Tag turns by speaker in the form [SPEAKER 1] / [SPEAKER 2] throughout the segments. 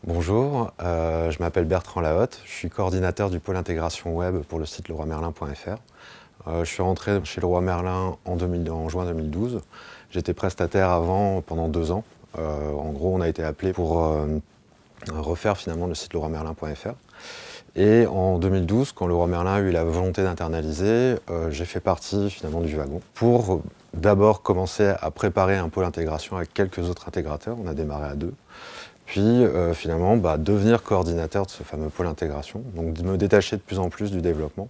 [SPEAKER 1] Bonjour, je m'appelle Bertrand Lahotte, je suis coordinateur du pôle intégration web pour le site leroymerlin.fr. Je suis rentré chez Leroy Merlin en juin 2012. J'étais prestataire avant pendant 2 ans. En gros, on a été appelé pour refaire finalement le site leroymerlin.fr. Et en 2012, quand Leroy Merlin a eu la volonté d'internaliser, j'ai fait partie finalement du wagon pour d'abord commencer à préparer un pôle intégration avec quelques autres intégrateurs. On a démarré à 2. Puis finalement, devenir coordinateur de ce fameux pôle intégration, donc de me détacher de plus en plus du développement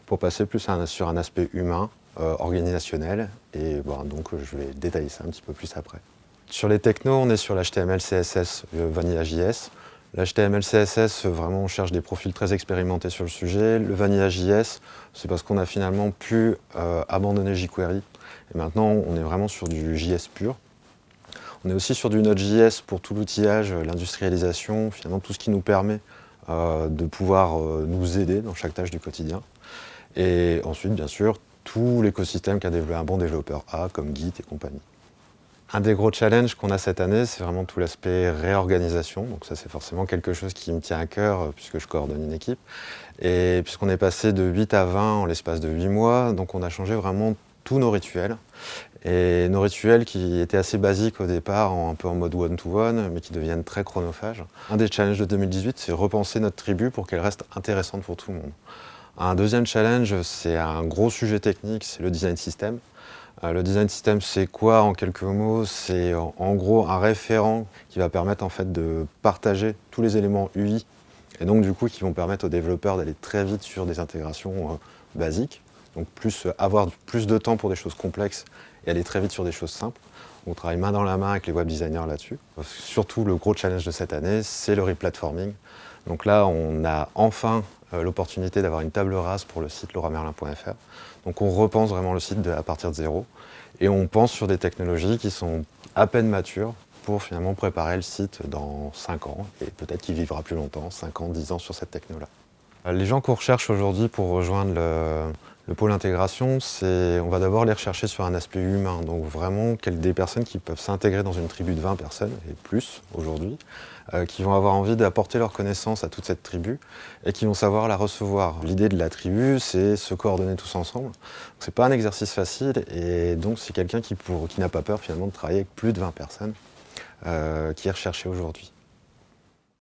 [SPEAKER 1] pour passer plus sur un aspect humain, organisationnel, et donc je vais détailler ça un petit peu plus après. Sur les technos, on est sur l'HTML, CSS, Vanilla.js. L'HTML, CSS, vraiment on cherche des profils très expérimentés sur le sujet. Le Vanilla.js, c'est parce qu'on a finalement pu abandonner jQuery, et maintenant on est vraiment sur du JS pur. On est aussi sur du Node.js pour tout l'outillage, l'industrialisation, finalement tout ce qui nous permet de pouvoir nous aider dans chaque tâche du quotidien. Et ensuite, bien sûr, tout l'écosystème qu'a développé un bon développeur A, comme Git et compagnie. Un des gros challenges qu'on a cette année, c'est vraiment tout l'aspect réorganisation. Donc ça, c'est forcément quelque chose qui me tient à cœur puisque je coordonne une équipe. Et puisqu'on est passé de 8 à 20 en l'espace de 8 mois, donc on a changé vraiment tous nos rituels. Et nos rituels qui étaient assez basiques au départ, un peu en mode one-to-one, mais qui deviennent très chronophages. Un des challenges de 2018, c'est repenser notre tribu pour qu'elle reste intéressante pour tout le monde. Un deuxième challenge, c'est un gros sujet technique, c'est le design system. Le design system, c'est quoi en quelques mots? C'est en gros un référent qui va permettre en fait de partager tous les éléments UI et donc du coup qui vont permettre aux développeurs d'aller très vite sur des intégrations basiques, donc avoir plus de temps pour des choses complexes et aller très vite sur des choses simples. On travaille main dans la main avec les web designers là-dessus. Surtout le gros challenge de cette année, c'est le replatforming. Donc là, on a enfin l'opportunité d'avoir une table rase pour le site leroymerlin.fr. Donc on repense vraiment le site à partir de zéro et on pense sur des technologies qui sont à peine matures pour finalement préparer le site dans 5 ans et peut-être qu'il vivra plus longtemps, 5 ans, 10 ans sur cette techno-là. Les gens qu'on recherche aujourd'hui pour rejoindre le pôle intégration, on va d'abord les rechercher sur un aspect humain, donc vraiment des personnes qui peuvent s'intégrer dans une tribu de 20 personnes et plus aujourd'hui, qui vont avoir envie d'apporter leur connaissance à toute cette tribu et qui vont savoir la recevoir. L'idée de la tribu, c'est se coordonner tous ensemble. C'est pas un exercice facile et donc c'est quelqu'un qui n'a pas peur finalement de travailler avec plus de 20 personnes qui est recherché aujourd'hui.